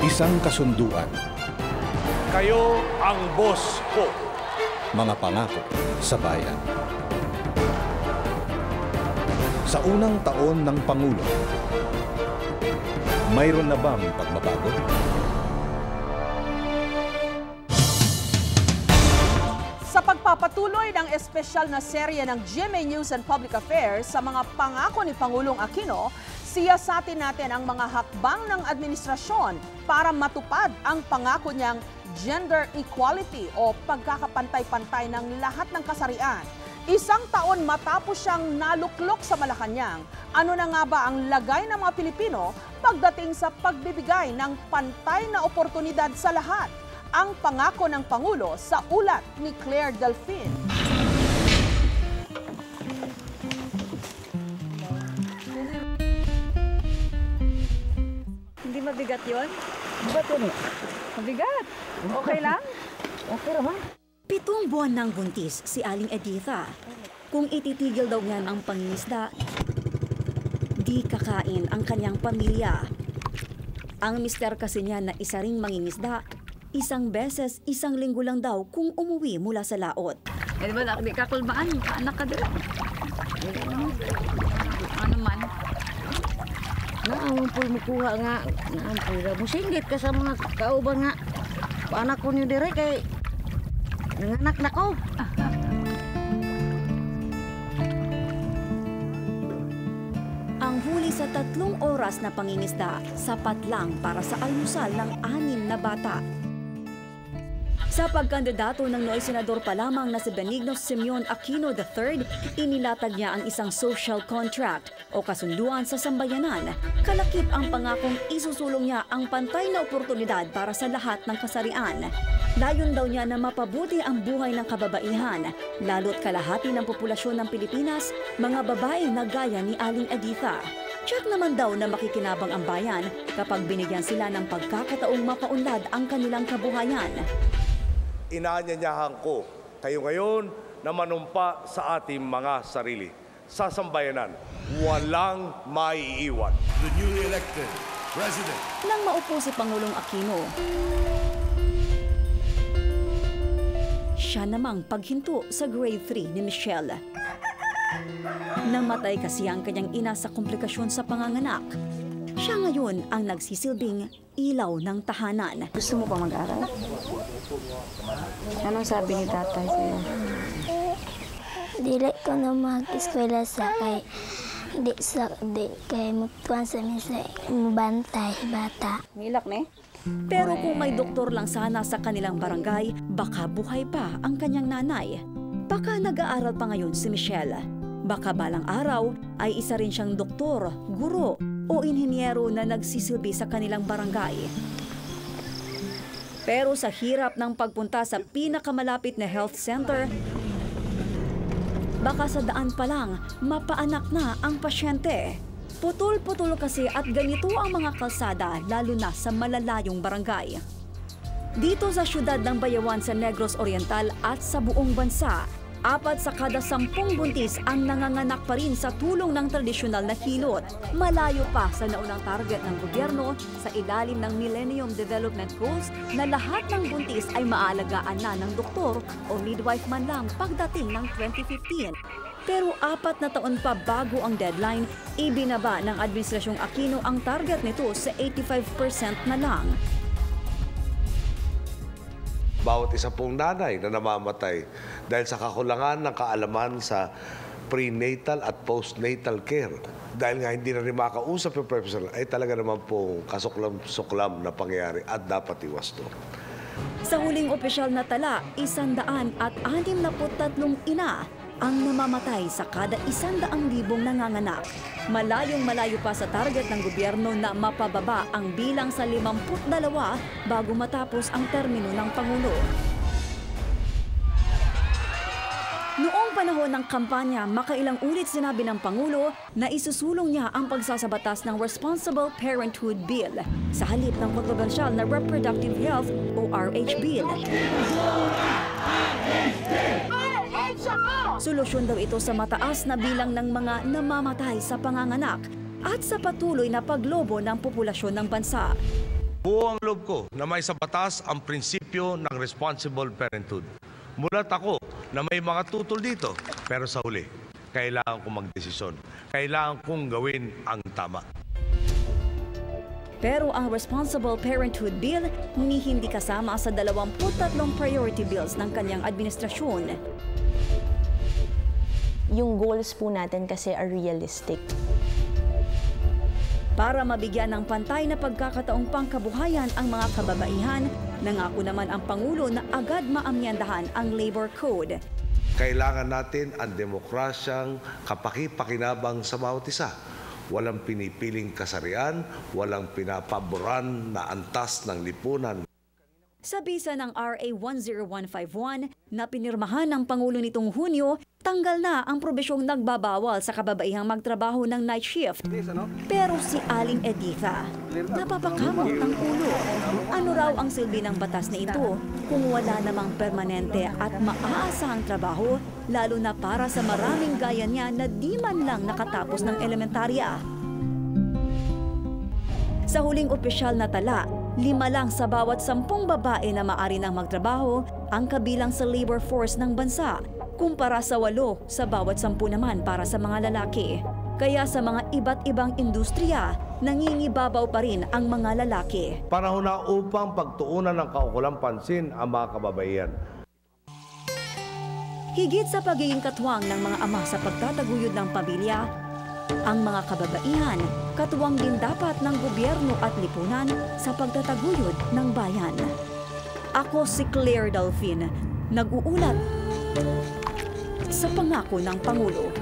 Isang kasunduan. Kayo ang boss ko. Mga pangako sa bayan. Sa unang taon ng Pangulo, mayroon na bang pagbabago? Sa pagpapatuloy ng espesyal na serye ng GMA News and Public Affairs sa mga pangako ni Pangulong Aquino, siyasatin natin ang mga hakbang ng administrasyon para matupad ang pangako niyang gender equality o pagkakapantay-pantay ng lahat ng kasarian. Isang taon matapos siyang naluklok sa Malacanang, ano na nga ba ang lagay ng mga Pilipino pagdating sa pagbibigay ng pantay na oportunidad sa lahat? Ang pangako ng Pangulo sa ulat ni Claire Delfin. Hindi mabigat yun? Ba't yun? Mabigat. Okay lang? Okay naman. 7 buwan ng buntis si Aling Editha. Kung ititigil daw niyan ang pangingisda, di kakain ang kanyang pamilya. Ang mister kasi niya na isa ring mangingisda, 1 beses 1 linggo lang daw kung umuwi mula sa laot. Eh, di ba, di kakulbaan, anak ka dito. Ano man? Naampul mo kuha nga, naampul mo singgit ka sa mga kauban nga. Paanak ko niyo dire kay nanganak na ko. Ang huli sa 3 oras na pangingisda, sapat lang para sa almusal ng 6 na bata. Sa pagkandidato ng noy senador pa lamang na si Benigno Simeon Aquino III, inilatag niya ang isang social contract o kasunduan sa sambayanan. Kalakip ang pangakong isusulong niya ang pantay na oportunidad para sa lahat ng kasarian. Layon daw niya na mapabuti ang buhay ng kababaihan, lalo't kalahati ng populasyon ng Pilipinas, mga babae na gaya ni Aling Editha. Tiyak naman daw na makikinabang ang bayan kapag binigyan sila ng pagkakataong mapaunlad ang kanilang kabuhayan. Inaanyayahan ko kayo ngayon na manumpa sa ating mga sarili. Sa sambayanan, walang maiiwan. The newly elected President. Nang maupo si Pangulong Aquino, siya namang paghinto sa grade 3 ni Michelle. Namatay kasi ang kanyang ina sa komplikasyon sa panganganak. Siya ngayon ang nagsisilbing ilaw ng tahanan. Gusto mo pa mag-aral? Anong sabi ni tatay sa'yo? Dili ko na mag-eskwela sa kay di kay mutuan sa misa mubantay bata. Nilak ne? Pero kung may doktor lang sana sa kanilang barangay, baka buhay pa ang kanyang nanay. Baka nag-aaral pa ngayon si Michelle. Baka balang araw ay isa rin siyang doktor, guro o inhinyero na nagsisilbi sa kanilang barangay. Pero sa hirap ng pagpunta sa pinakamalapit na health center, baka sa daan pa lang mapaanak na ang pasyente. Putol-putol kasi at ganito ang mga kalsada lalo na sa malalayong barangay. Dito sa syudad ng Bayawan sa Negros Oriental at sa buong bansa, 4 sa kada 10 buntis ang nanganganak pa rin sa tulong ng tradisyonal na hilot. Malayo pa sa naunang target ng gobyerno sa ilalim ng Millennium Development Goals na lahat ng buntis ay maalagaan na ng doktor o midwife man lang pagdating ng 2015. Pero 4 na taon pa bago ang deadline, ibinaba ng Administrasyong Aquino ang target nito sa 85% na lang. Bawat isa pong nanay na namamatay dahil sa kakulangan ng kaalaman sa prenatal at postnatal care. Dahil nga hindi na rin makausap yung professional, ay talaga naman pong kasuklam-suklam na pangyayari at dapat iwasto. Sa huling opisyal na tala, 163 ina ang namamatay sa kada 100,000 nanganganak. Malayong-malayo pa sa target ng gobyerno na mapababa ang bilang sa 52 bago matapos ang termino ng Pangulo. Noong panahon ng kampanya, makailang ulit sinabi ng Pangulo na isusulong niya ang pagsasabatas ng Responsible Parenthood Bill sa halip ng kontrobersyal na Reproductive Health o RH Bill. Solusyon daw ito sa mataas na bilang ng mga namamatay sa panganganak at sa patuloy na paglobo ng populasyon ng bansa. Buo ang loob ko na may sa batas ang prinsipyo ng responsible parenthood. Mulat ako na may mga tutol dito, pero sa huli, kailangan kong magdesisyon. Kailangan kong gawin ang tama. Pero ang Responsible Parenthood Bill hindi kasama sa 23 priority bills ng kanyang administrasyon. Yung goals po natin kasi are realistic. Para mabigyan ng pantay na pagkakataong pangkabuhayan ang mga kababaihan, nangako naman ang Pangulo na agad maamyandahan ang Labor Code. Kailangan natin ang demokrasyang kapaki-pakinabang sa bawat isa. Walang pinipiling kasarian, walang pinapaboran na antas ng lipunan. Sa bisa ng RA 10151 na pinirmahan ng Pangulo nitong Hunyo, tanggal na ang probisyong nagbabawal sa kababaihang magtrabaho ng night shift. Pero si Aling Editha, napapakamot ng ulo. Ano raw ang silbi ng batas na ito kung wala namang permanente at maaasahang trabaho, lalo na para sa maraming gaya niya na di man lang nakatapos ng elementarya? Sa huling opisyal na tala, 5 lang sa bawat 10 babae na maaari nang magtrabaho ang kabilang sa labor force ng bansa, kumpara sa 8 sa bawat 10 naman para sa mga lalaki. Kaya sa mga iba't ibang industriya, nangingibabaw pa rin ang mga lalaki. Panahon na upang pagtuunan ng kaukulang pansin ang mga kababaihan. Higit sa pagiging katuwang ng mga ama sa pagtataguyod ng pamilya, ang mga kababaihan, katuwang din dapat ng gobyerno at lipunan sa pagtataguyod ng bayan. Ako si Claire Delfin, nag-uulat sa pangako ng Pangulo.